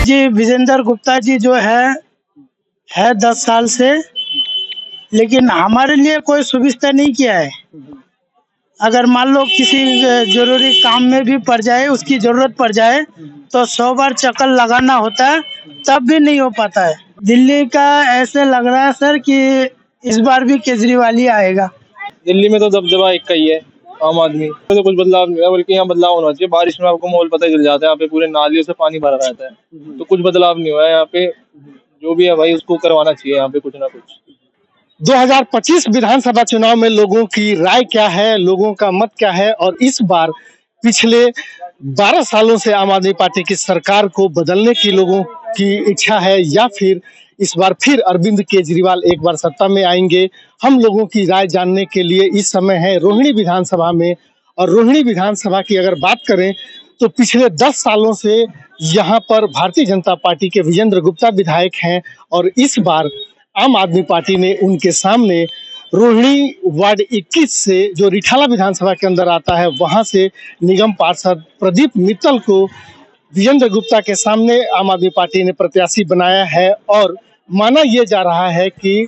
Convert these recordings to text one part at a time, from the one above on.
जी विजेंद्र गुप्ता जी जो है 10 साल से, लेकिन हमारे लिए कोई सुविधा नहीं किया है। अगर मान लो किसी जरूरी काम में भी पड़ जाए, उसकी जरूरत पड़ जाए, तो 100 बार चक्कर लगाना होता है, तब भी नहीं हो पाता है। दिल्ली का ऐसे लग रहा है सर कि इस बार भी केजरीवाल ही आएगा। दिल्ली में तो दबदबा एक का ही है, आम आदमी तो कुछ बदलाव नहीं है, बल्कि यहाँ बदलाव होना चाहिए। बारिश में आपको माहौल पता चल जाता है, यहाँ पे पूरे नालियों से पानी भरा रहता है, तो कुछ बदलाव नहीं हुआ है यहाँ पे। जो भी है भाई, उसको करवाना चाहिए यहाँ पे कुछ ना कुछ। 2025 विधानसभा चुनाव में लोगों की राय क्या है, लोगों का मत क्या है, और इस बार पिछले 12 सालों से आम आदमी पार्टी की सरकार को बदलने की लोगों की इच्छा है, या फिर इस बार फिर अरविंद केजरीवाल एक बार सत्ता में आएंगे। हम लोगों की राय जानने के लिए इस समय है रोहिणी विधानसभा में। और रोहिणी विधानसभा की अगर बात करें तो पिछले 10 सालों से यहाँ पर भारतीय जनता पार्टी के विजेंद्र गुप्ता विधायक हैं, और इस बार आम आदमी पार्टी ने उनके सामने रोहिणी वार्ड 21 से, जो रिठाला विधानसभा के अंदर आता है, वहां से निगम पार्षद प्रदीप मित्तल को विजेंद्र गुप्ता के सामने आम आदमी पार्टी ने प्रत्याशी बनाया है। और माना यह जा रहा है कि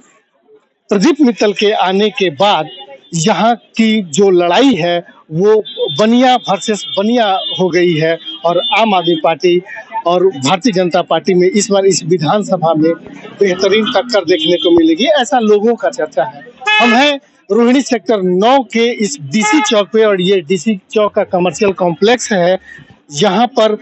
प्रदीप मित्तल के आने के बाद यहाँ की जो लड़ाई है वो बनिया वर्सेस बनिया हो गई है, और आम आदमी पार्टी और भारतीय जनता पार्टी में इस बार इस विधानसभा में बेहतरीन टक्कर देखने को मिलेगी, ऐसा लोगों का चर्चा है। हम हैं रोहिणी सेक्टर 9 के इस डीसी चौक पे, और ये डीसी चौक का कमर्शियल कॉम्प्लेक्स है। यहाँ पर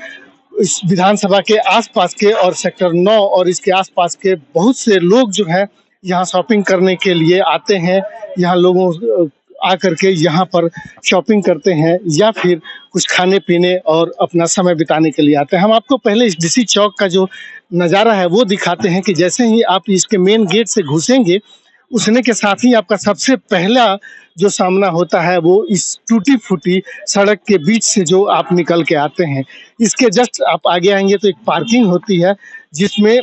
इस विधानसभा के आसपास के और सेक्टर 9 और इसके आसपास के बहुत से लोग जो है यहाँ शॉपिंग करने के लिए आते हैं। यहाँ लोगों आकर के यहाँ पर शॉपिंग करते हैं, या फिर कुछ खाने पीने और अपना समय बिताने के लिए आते हैं। हम आपको पहले इस डीसी चौक का जो नज़ारा है वो दिखाते हैं कि जैसे ही आप इसके मेन गेट से घुसेंगे, उसने के साथ ही आपका सबसे पहला जो सामना होता है वो इस टूटी फूटी सड़क के बीच से जो आप निकल के आते हैं। इसके जस्ट आप आगे आएंगे तो एक पार्किंग होती है, जिसमें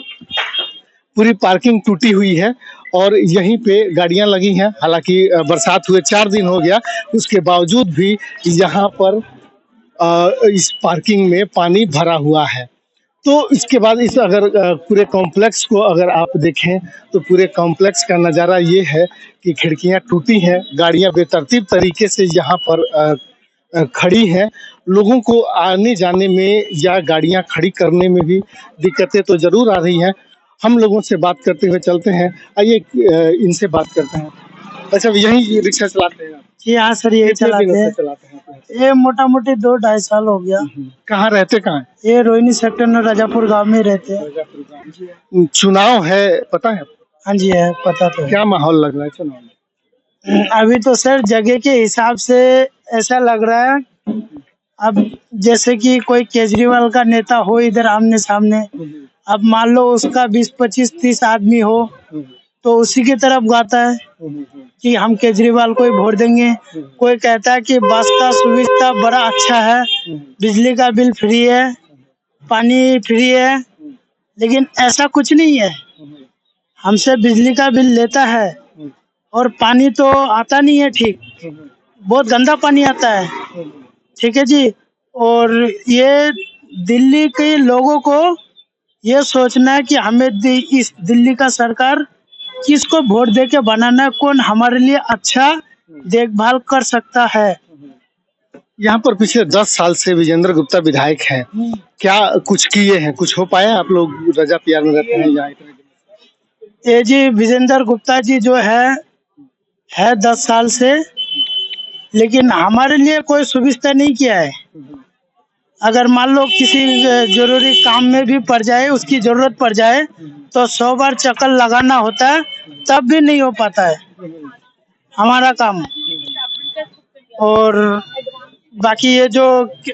पूरी पार्किंग टूटी हुई है और यहीं पे गाड़ियां लगी हैं। हालांकि बरसात हुए 4 दिन हो गया, उसके बावजूद भी यहाँ पर इस पार्किंग में पानी भरा हुआ है। तो इसके बाद इस अगर पूरे कॉम्प्लेक्स को अगर आप देखें तो पूरे कॉम्प्लेक्स का नज़ारा ये है कि खिड़कियां टूटी हैं, गाड़ियां बेतरतीब तरीके से यहाँ पर खड़ी हैं। लोगों को आने जाने में या गाड़ियां खड़ी करने में भी दिक्कतें तो जरूर आ रही हैं। हम लोगों से बात करते हुए चलते हैं, आइए इनसे बात करते हैं। अच्छा, यही रिक्शा चलाते हैं आप? जी हाँ सर, यही कितने चलाते दिनों से हैं। चलाते हैं? ये मोटा मोटी 2-2.5 साल हो गया। कहाँ रहते, कहाँ है? ये रोहिणी सेक्टर में राजापुर गांव में रहते हैं। चुनाव है, पता है? हाँ जी है, पता तो है। क्या माहौल लग रहा है चुनाव में? अभी तो सर जगह के हिसाब से ऐसा लग रहा है, अब जैसे कि कोई केजरीवाल का नेता हो इधर आमने सामने, अब मान लो उसका 20, 25, 30 आदमी हो तो उसी की तरफ गाता है कि हम केजरीवाल को ही वोट देंगे। कोई कहता है कि बस का सुविधा बड़ा अच्छा है, बिजली का बिल फ्री है, पानी फ्री है, लेकिन ऐसा कुछ नहीं है। हमसे बिजली का बिल लेता है और पानी तो आता नहीं है ठीक, बहुत गंदा पानी आता है। ठीक है जी। और ये दिल्ली के लोगों को ये सोचना है कि हमें इस दिल्ली का सरकार किसको वोट दे के बनाना है, कौन हमारे लिए अच्छा देखभाल कर सकता है। यहाँ पर पिछले 10 साल से विजेंद्र गुप्ता विधायक हैं, क्या कुछ किए हैं? कुछ हो पाया? आप लोग रजा प्यार में रहते हैं यहाँ? ये जी विजेंद्र गुप्ता जी जो है 10 साल से, लेकिन हमारे लिए कोई सुविधा नहीं किया है। अगर मान लो किसी जरूरी काम में भी पड़ जाए, उसकी जरूरत पड़ जाए, तो 100 बार चक्कर लगाना होता है, तब भी नहीं हो पाता है हमारा काम। और बाकी ये जो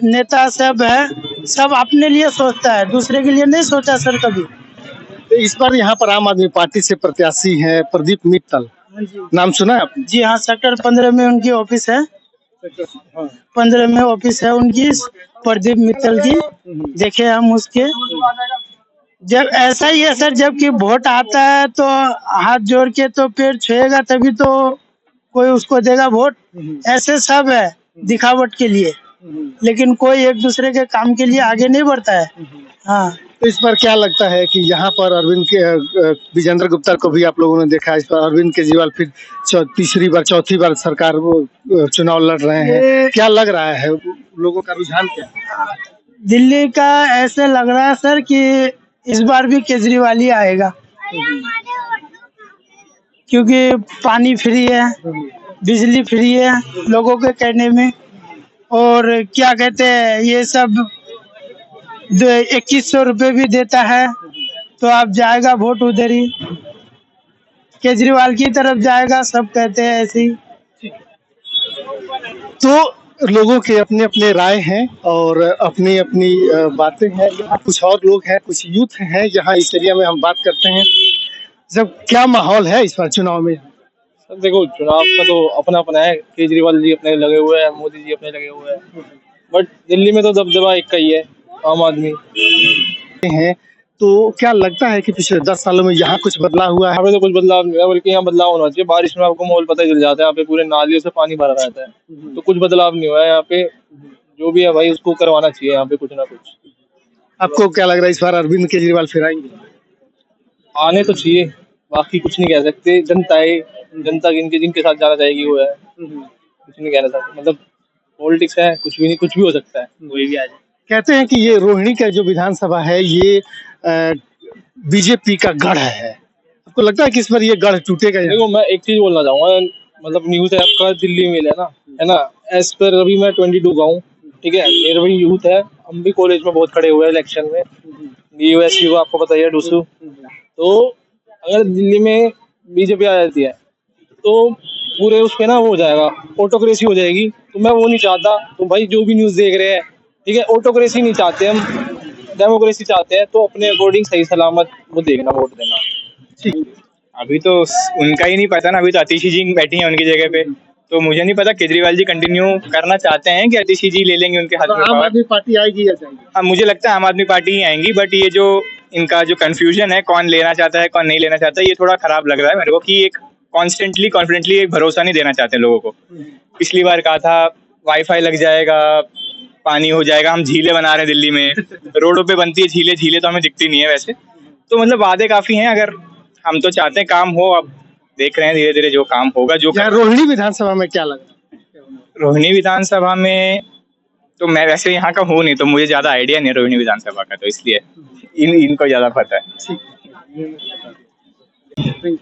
नेता सब है, सब अपने लिए सोचता है, दूसरे के लिए नहीं सोचा सर कभी। तो इस बार यहाँ पर आम आदमी पार्टी से प्रत्याशी हैं प्रदीप मित्तल, नाम सुना है आपने? जी हाँ, सेक्टर 15 में उनकी ऑफिस है। 15 में ऑफिस है उनकी, प्रदीप मित्तल की। देखे हम उसके, जब ऐसा ही है सर, जबकि वोट आता है तो हाथ जोड़ के तो पैर छुएगा, तभी तो कोई उसको देगा वोट। ऐसे सब है दिखावट के लिए, लेकिन कोई एक दूसरे के काम के लिए आगे नहीं बढ़ता है। हाँ, तो इस बार क्या लगता है कि यहाँ पर अरविंद के विजेंद्र गुप्ता को भी आप लोगों ने देखा, इस बार अरविंद केजरीवाल फिर चौथी बार सरकार वो चुनाव लड़ रहे हैं, ये क्या लग रहा है, लोगों का रुझान क्या है? दिल्ली का ऐसे लग रहा है सर कि इस बार भी केजरीवाल ही आएगा, क्योंकि पानी फ्री है, बिजली फ्री है लोगों के कहने में, और क्या कहते हैं ये सब 2100 रुपये भी देता है, तो आप जाएगा वोट उधर ही केजरीवाल की तरफ जाएगा, सब कहते हैं ऐसे ही। तो लोगों के अपने अपने राय हैं और अपनी अपनी बातें हैं। यहाँ कुछ और लोग हैं, कुछ यूथ हैं, यहाँ इस एरिया में हम बात करते हैं। जब क्या माहौल है इस बार चुनाव में? सर देखो, चुनाव का तो अपना अपना है, केजरीवाल जी अपने लगे हुए हैं, मोदी जी अपने लगे हुए हैं, बट दिल्ली में तो दबदबा एक का ही है, आम आदमी। हैं तो क्या लगता है कि पिछले 10 सालों में यहाँ कुछ बदलाव हुआ है? यहाँ पे तो कुछ बदलाव नहीं हुआ, बल्कि यहाँ बदलाव होना चाहिए। बारिश में आपको माहौल पता ही चल जाता है, यहाँ पे पूरे नालियों से पानी भरा रहता है, तो कुछ बदलाव नहीं हुआ है यहाँ पे। जो भी है भाई उसको करवाना चाहिए यहाँ पे कुछ ना कुछ। आपको क्या लग रहा है इस बार अरविंद केजरीवाल फिर आएंगे? आने तो चाहिए, बाकी कुछ नहीं कह सकते। जनता है, जनता जिनके साथ जाना चाहेगी वो है, कुछ नहीं कहना सकते। मतलब पॉलिटिक्स है, कुछ भी नहीं, कुछ भी हो सकता है, कोई भी आ जाए। कहते हैं कि ये रोहिणी का जो विधानसभा है ये बीजेपी का गढ़ है, आपको लगता है कि इस बार ये गढ़ टूटेगा? देखो, मैं एक चीज बोलना चाहूंगा, मतलब न्यूज है आपका दिल्ली में है ना। एज पर अभी मैं 22 का हूँ, ठीक है, मेरा भी यूथ है, हम भी कॉलेज में बहुत खड़े हुए हैं इलेक्शन में, यूएसपी को आपको पता ही है, डूसू। तो अगर दिल्ली में बीजेपी आ जाती है तो पूरे उस पे ना वो हो जाएगा, ऑटोक्रेसी हो जाएगी, तो मैं वो नहीं चाहता। तो भाई जो भी न्यूज देख रहे हैं, ठीक है, ऑटोक्रेसी नहीं चाहते हम, डेमोक्रेसी चाहते हैं, तो अपने अकॉर्डिंग सही सलामत वो देखना, वोट देना। अभी तो उनका ही नहीं पता ना, अभी तो आतिशी जी बैठी हैं उनकी जगह पे, तो मुझे नहीं पता केजरीवाल जी कंटिन्यू करना चाहते हैं कि आतिशी जी ले लेंगे उनके हाथ में आम आदमी पार्टी आएगी या जाएगी? हाँ, मुझे लगता है आम आदमी पार्टी ही आएंगी, बट ये जो इनका जो कंफ्यूजन है, कौन लेना चाहता है कौन नहीं लेना चाहता है, ये थोड़ा खराब लग रहा है मेरे को, कि एक कॉन्स्टेंटली कॉन्फिडेंटली एक भरोसा नहीं देना चाहते लोगों को। पिछली बार कहा था वाईफाई लग जाएगा, पानी हो जाएगा, हम झीलें बना रहे हैं दिल्ली में, रोडों पे बनती है झीलें तो हमें दिखती नहीं है वैसे। तो मतलब वादे काफी हैं, अगर हम तो चाहते हैं काम हो, अब देख रहे हैं धीरे धीरे जो काम होगा। जो रोहिणी विधानसभा में क्या लग रहा है? रोहिणी विधानसभा में तो मैं वैसे यहाँ का हूँ नहीं, तो मुझे ज्यादा आइडिया नहीं है रोहिणी विधानसभा का, तो इसलिए इनको ज्यादा पता है।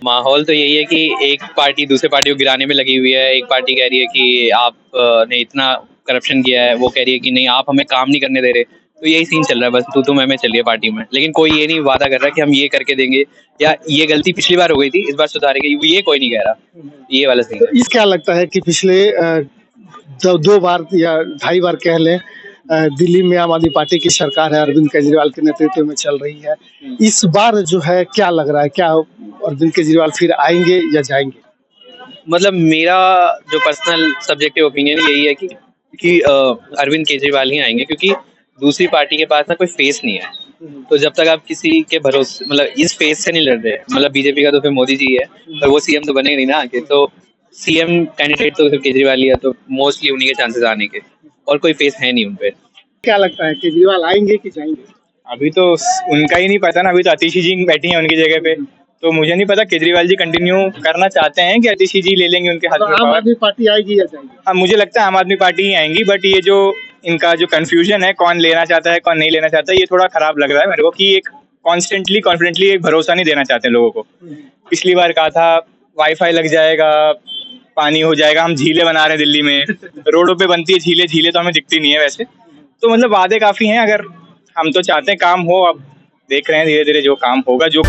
माहौल तो यही है कि एक पार्टी दूसरे पार्टी को गिराने में लगी हुई है। एक पार्टी कह रही है कि आपने इतना करप्शन किया है, वो कह रही है कि नहीं आप हमें काम नहीं करने दे रहे। तो यही सीन चल रहा है, बस तू मैं चल रही है पार्टी में, लेकिन कोई ये नहीं वादा कर रहा कि हम ये करके देंगे, या ये गलती पिछली बार हो गई थी इस बार सुधारेंगे, ये कोई नहीं कह रहा। ये वाला सीन है। इस क्या लगता है कि पिछले 2 बार या 2.5 बार कह लें, दिल्ली में आम आदमी पार्टी की सरकार है, अरविंद केजरीवाल के नेतृत्व में चल रही है। इस बार जो है क्या लग रहा है, क्या अरविंद केजरीवाल फिर आएंगे या जाएंगे? मतलब मेरा जो पर्सनल सब्जेक्टिव ओपिनियन यही है कि अरविंद केजरीवाल ही आएंगे, क्योंकि दूसरी पार्टी के पास ना कोई फेस नहीं है। तो जब तक आप किसी के भरोसे, मतलब इस फेस से नहीं लड़ रहे, मतलब बीजेपी का तो फिर मोदी जी है, पर वो सीएम तो बनेंगे नहीं ना आगे, तो सीएम कैंडिडेट तो फिर केजरीवाल ही है, तो मोस्टली उन्हीं के चांसेस आने के, और कोई फेस है नहीं उनपे। क्या लगता है केजरीवाल आएंगे कि जाएंगे? अभी तो उनका ही नहीं पता ना, अभी तो आतिशी जी बैठी हैं उनकी जगह पे, तो मुझे नहीं पता केजरीवाल जी कंटिन्यू करना चाहते हैं कि आतिशी जी ले लेंगे उनके हाथ में। आम आदमी पार्टी आएगी या जाएगी? हाँ, मुझे लगता है आम आदमी पार्टी ही आएंगी, बट ये जो इनका जो कंफ्यूजन है, कौन लेना चाहता है कौन नहीं लेना चाहता है, ये थोड़ा खराब लग रहा है मेरे को, कि एक कॉन्स्टेंटली कॉन्फिडेंटली एक भरोसा नहीं देना चाहते लोगों को। पिछली बार कहा था वाईफाई लग जाएगा, पानी हो जाएगा, हम झीलें बना रहे हैं दिल्ली में, रोडों पे बनती है झीलें तो हमें दिखती नहीं है वैसे। तो मतलब वादे काफी हैं, अगर हम तो चाहते हैं काम हो, अब देख रहे हैं धीरे धीरे जो काम होगा। जो